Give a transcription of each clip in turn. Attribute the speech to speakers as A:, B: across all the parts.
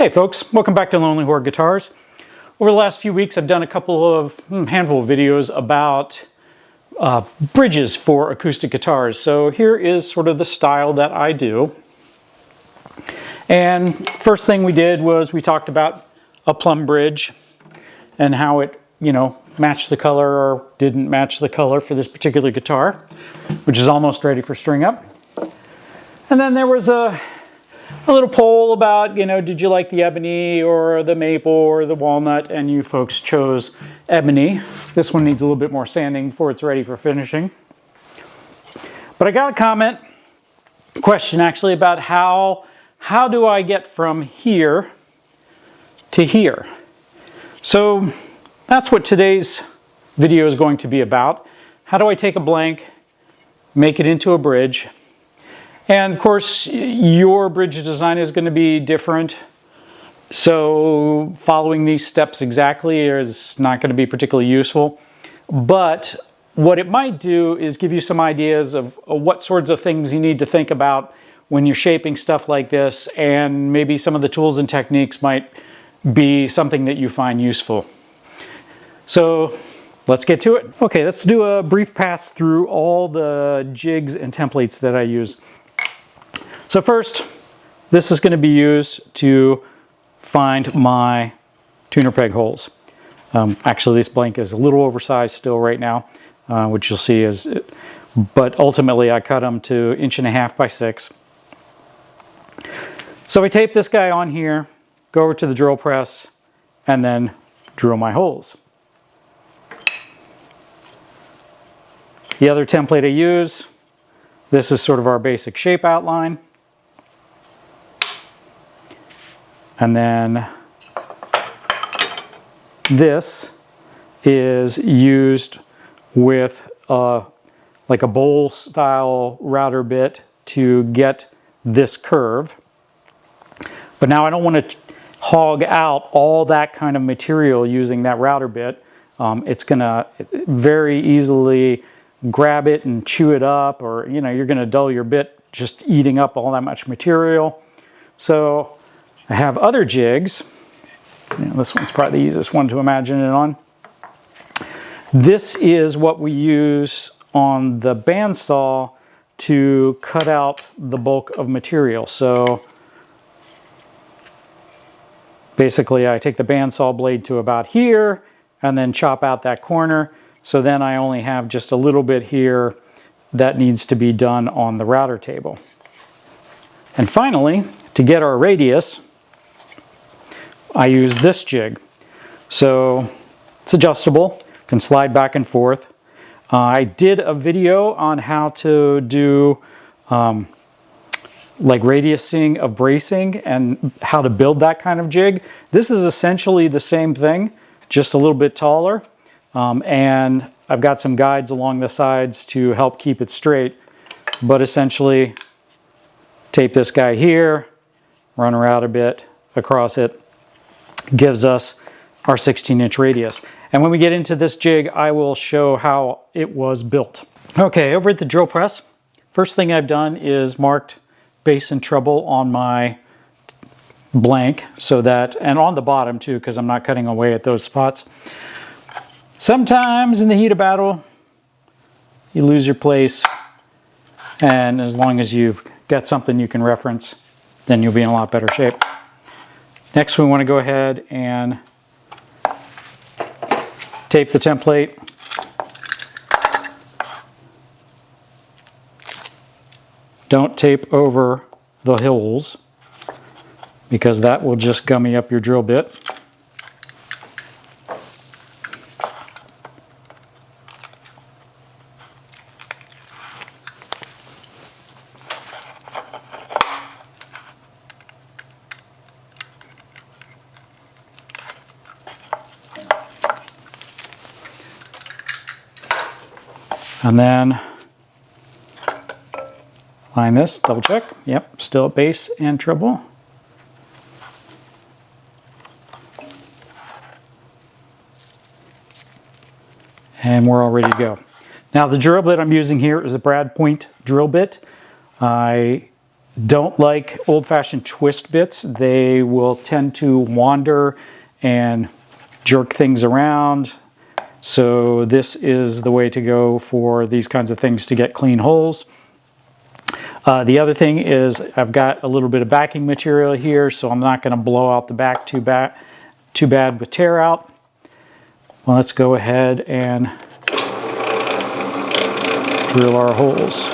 A: Hey folks, welcome back to Lonely Horde Guitars. Over the last few weeks I've done a handful of videos about bridges for acoustic guitars. So here is sort of the style that I do. And first thing we did was we talked about a plumb bridge and how it, matched the color or didn't match the color for this particular guitar, which is almost ready for string up. And then there was a little poll about, did you like the ebony or the maple or the walnut? And you folks chose ebony. This one needs a little bit more sanding before it's ready for finishing. But I got a question actually about how do I get from here to here? So that's what today's video is going to be about. How do I take a blank, make it into a bridge? And of course, your bridge design is going to be different. So following these steps exactly is not going to be particularly useful. But what it might do is give you some ideas of what sorts of things you need to think about when you're shaping stuff like this, and maybe some of the tools and techniques might be something that you find useful. So let's get to it. Okay, let's do a brief pass through all the jigs and templates that I use. So first, this is going to be used to find my tuner peg holes. Actually, this blank is a little oversized still right now, which you'll see but ultimately I cut them to 1.5 by 6. So I tape this guy on here, go over to the drill press, and then drill my holes. The other template I use, this is sort of our basic shape outline. And then this is used with like a bowl style router bit to get this curve. But now I don't want to hog out all that kind of material using that router bit. It's going to very easily grab it and chew it up, or you're going to dull your bit just eating up all that much material. So I have other jigs. This one's probably the easiest one to imagine it on. This is what we use on the bandsaw to cut out the bulk of material. So basically I take the bandsaw blade to about here and then chop out that corner. So then I only have just a little bit here that needs to be done on the router table. And finally, to get our radius, I use this jig. So it's adjustable, can slide back and forth. I did a video on how to do like radiusing of bracing and how to build that kind of jig. This is essentially the same thing, just a little bit taller. And I've got some guides along the sides to help keep it straight. But essentially, tape this guy here, run a router bit across it, gives us our 16-inch radius. And when we get into this jig, I will show how it was built. Okay, over at the drill press, first thing I've done is marked bass and treble on my blank, so that, and on the bottom too, because I'm not cutting away at those spots. Sometimes in the heat of battle, you lose your place, and as long as you've got something you can reference, then you'll be in a lot better shape. Next, we want to go ahead and tape the template. Don't tape over the holes, because that will just gummy up your drill bit. And then line this, double check. Yep, still bass and treble. And we're all ready to go. Now the drill bit I'm using here is a Brad Point drill bit. I don't like old-fashioned twist bits. They will tend to wander and jerk things around. So this is the way to go for these kinds of things to get clean holes. The other thing is I've got a little bit of backing material here, so I'm not going to blow out the back too bad with tear out. Well, let's go ahead and drill our holes.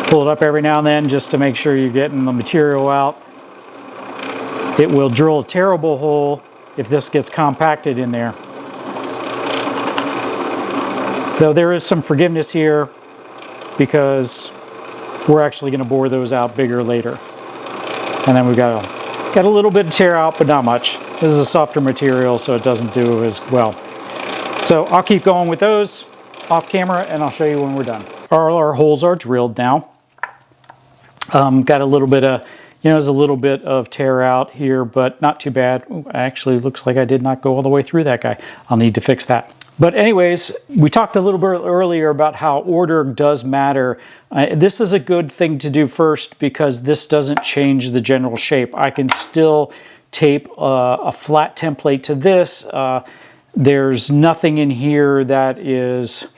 A: Pull it up every now and then just to make sure you're getting the material out. It will drill a terrible hole if this gets compacted in there. Though there is some forgiveness here because we're actually going to bore those out bigger later. And then we've got a little bit of tear out, but not much. This is a softer material, so it doesn't do as well. So I'll keep going with those off camera, and I'll show you when we're done. All our holes are drilled now. Got a little bit of, there's a little bit of tear out here, but not too bad. Ooh, actually looks like I did not go all the way through that guy. I'll need to fix that. But anyways, we talked a little bit earlier about how order does matter. This is a good thing to do first because this doesn't change the general shape. I can still tape a flat template to this. There's nothing in here that is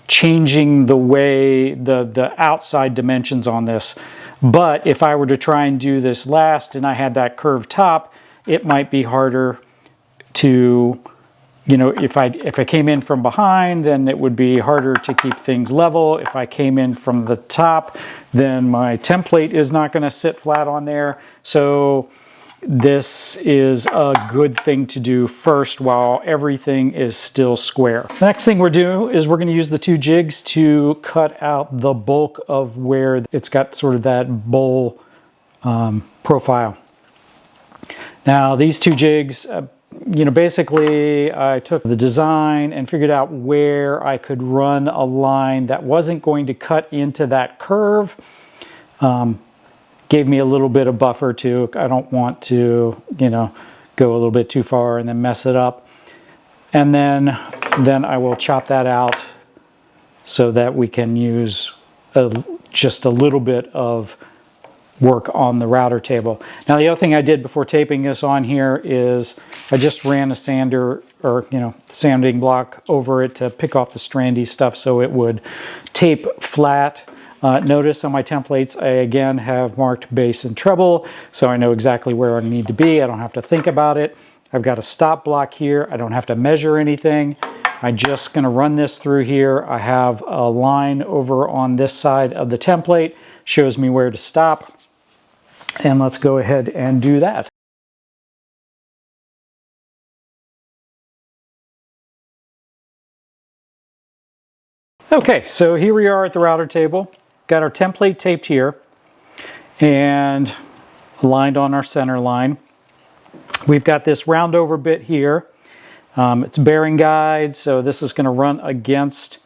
A: changing the way the outside dimensions on this. But if I were to try and do this last and I had that curved top, it might be harder to, if I came in from behind, then it would be harder to keep things level. If I came in from the top, then my template is not going to sit flat on there. So this is a good thing to do first while everything is still square. The next thing we're doing is we're going to use the 2 jigs to cut out the bulk of where it's got sort of that bowl profile. Now these 2 jigs, basically I took the design and figured out where I could run a line that wasn't going to cut into that curve. Gave me a little bit of buffer too. I don't want to, go a little bit too far and then mess it up. And then I will chop that out so that we can use just a little bit of work on the router table. Now the other thing I did before taping this on here is I just ran a sander or sanding block over it to pick off the strandy stuff so it would tape flat. Notice on my templates, I again have marked bass and treble, so I know exactly where I need to be. I don't have to think about it. I've got a stop block here. I don't have to measure anything. I'm just going to run this through here. I have a line over on this side of the template, shows me where to stop. And let's go ahead and do that. Okay, so here we are at the router table. Got our template taped here and aligned on our center line. We've got this round over bit here. It's bearing guide, so this is going to run against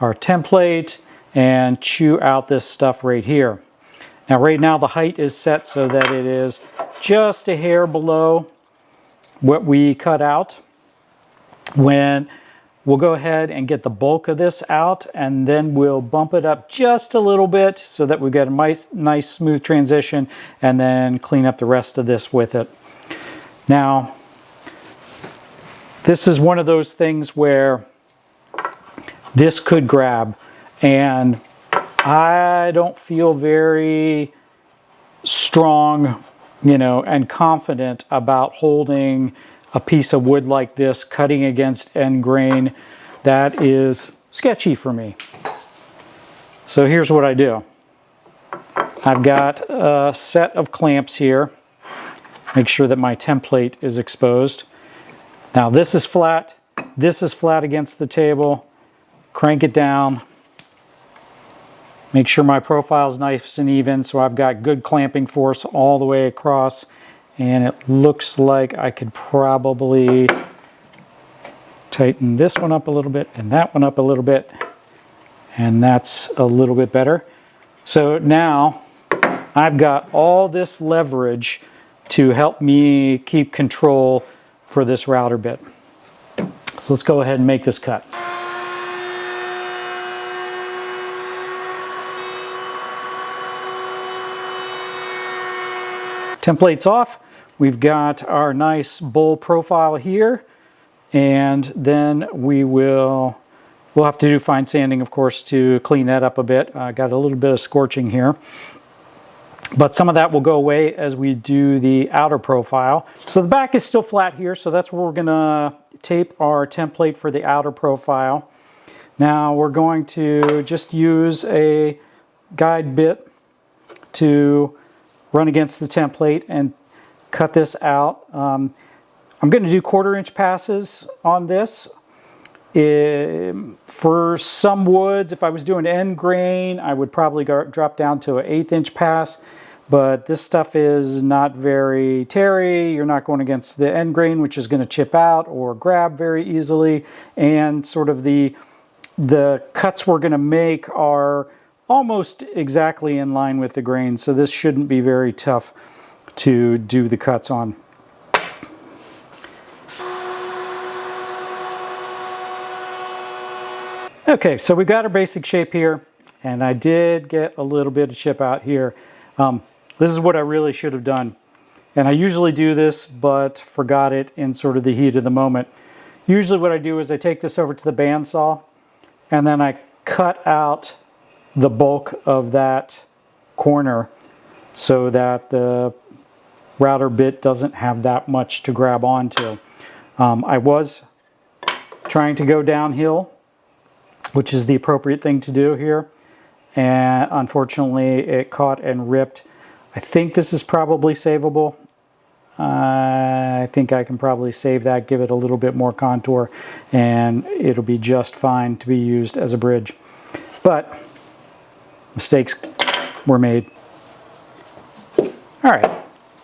A: our template and chew out this stuff right here. Now right now the height is set so that it is just a hair below what we cut out. When we'll go ahead and get the bulk of this out, and then we'll bump it up just a little bit so that we get a nice smooth transition, and then clean up the rest of this with it. Now, this is one of those things where this could grab, and I don't feel very strong, and confident about holding a piece of wood like this, cutting against end grain. That is sketchy for me. So here's what I do. I've got a set of clamps here. Make sure that my template is exposed. Now this is flat against the table. Crank it down. Make sure my profile is nice and even, so I've got good clamping force all the way across. And it looks like I could probably tighten this one up a little bit and that one up a little bit. And that's a little bit better. So now I've got all this leverage to help me keep control for this router bit. So let's go ahead and make this cut. Template's off. We've got our nice bowl profile here, and then we'll have to do fine sanding, of course, to clean that up a bit. I got a little bit of scorching here, but some of that will go away as we do the outer profile. So the back is still flat here, so that's where we're gonna tape our template for the outer profile. Now we're going to just use a guide bit to run against the template and cut this out. I'm going to do 1/4 inch passes on this. For some woods, if I was doing end grain, I would probably drop down to an 1/8 inch pass, but this stuff is not very terry. You're not going against the end grain, which is going to chip out or grab very easily, and sort of the cuts we're going to make are almost exactly in line with the grain, so this shouldn't be very tough to do the cuts on. Okay, so we've got our basic shape here, and I did get a little bit of chip out here. This is what I really should have done, and I usually do this but forgot it in sort of the heat of the moment. Usually what I do is I take this over to the bandsaw and then I cut out the bulk of that corner so that the router bit doesn't have that much to grab onto. I was trying to go downhill, which is the appropriate thing to do here, and unfortunately it caught and ripped. I think this is probably savable. I think I can probably save that, give it a little bit more contour, and it'll be just fine to be used as a bridge. But mistakes were made. All right,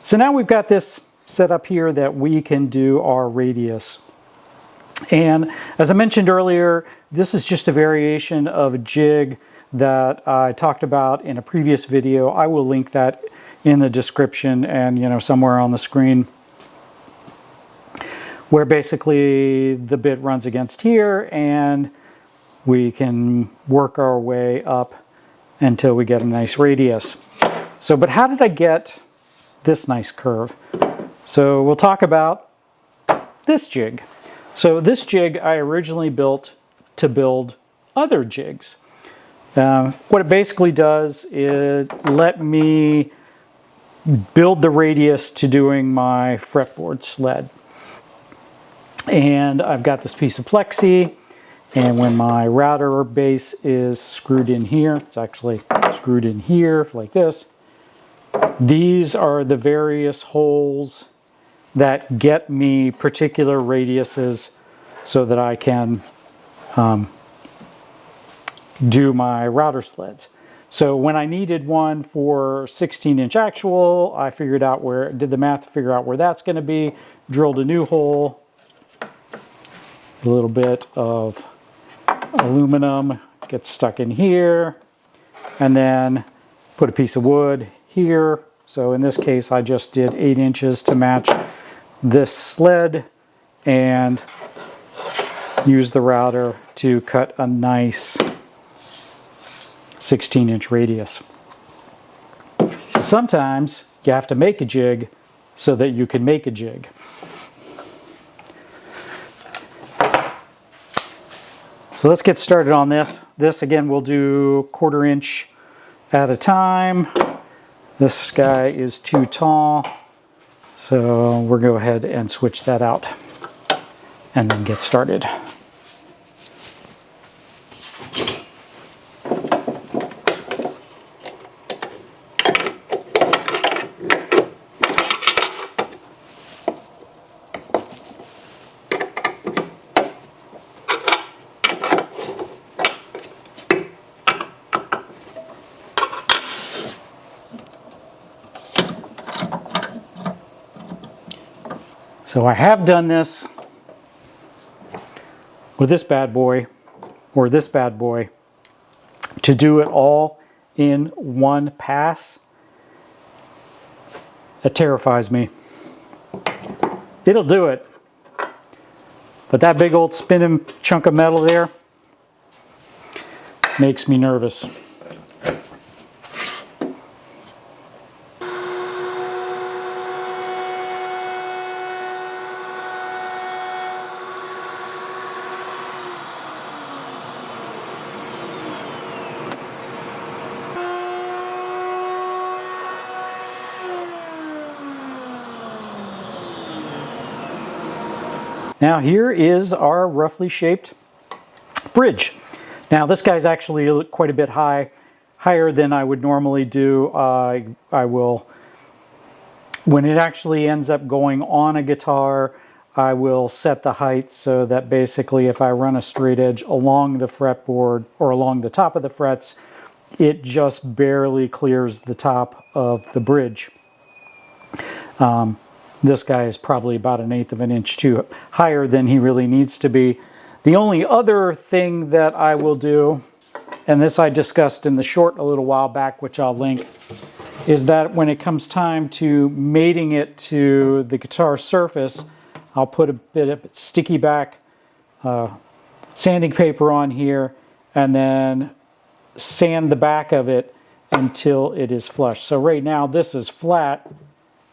A: so now we've got this set up here that we can do our radius. And as I mentioned earlier, this is just a variation of a jig that I talked about in a previous video. I will link that in the description and somewhere on the screen, where basically the bit runs against here and we can work our way up until we get a nice radius. So, but how did I get this nice curve? So we'll talk about this jig. So this jig I originally built to build other jigs. What it basically does is let me build the radius to doing my fretboard sled. And I've got this piece of plexi, and when my router base is screwed in here, it's actually screwed in here like this. These are the various holes that get me particular radiuses so that I can do my router sleds. So when I needed one for 16-inch actual, I figured out did the math to figure out where that's going to be, drilled a new hole, a little bit of aluminum gets stuck in here, and then put a piece of wood here. So in this case, I just did 8 inches to match this sled and use the router to cut a nice 16-inch radius. So sometimes you have to make a jig so that you can make a jig. So let's get started on this. This again, we'll do 1/4 inch at a time. This guy is too tall, so we'll go ahead and switch that out and then get started. So I have done this with this bad boy, or this bad boy, to do it all in one pass. That terrifies me. It'll do it, But that big old spinning chunk of metal there makes me nervous. Now here is our roughly shaped bridge. Now this guy's actually quite a bit higher than I would normally do. I will, when it actually ends up going on a guitar, I will set the height so that basically if I run a straight edge along the fretboard or along the top of the frets, it just barely clears the top of the bridge. This guy is probably about 1/8 of an inch too higher than he really needs to be. The only other thing that I will do, and this I discussed in the short a little while back, which I'll link, is that when it comes time to mating it to the guitar surface, I'll put a bit of sticky back sanding paper on here and then sand the back of it until it is flush. So right now this is flat,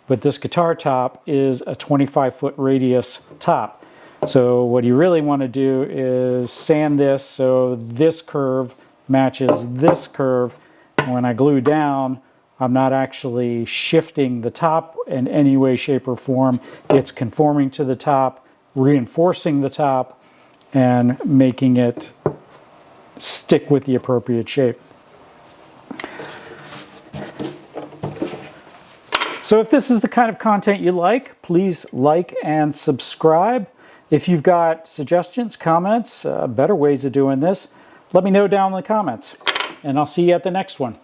A: but this guitar top is a 25-foot radius top. So what you really want to do is sand this so this curve matches this curve. And when I glue down, I'm not actually shifting the top in any way, shape, or form. It's conforming to the top, reinforcing the top, and making it stick with the appropriate shape. So if this is the kind of content you like, please like and subscribe. If you've got suggestions, comments, better ways of doing this, let me know down in the comments. And I'll see you at the next one.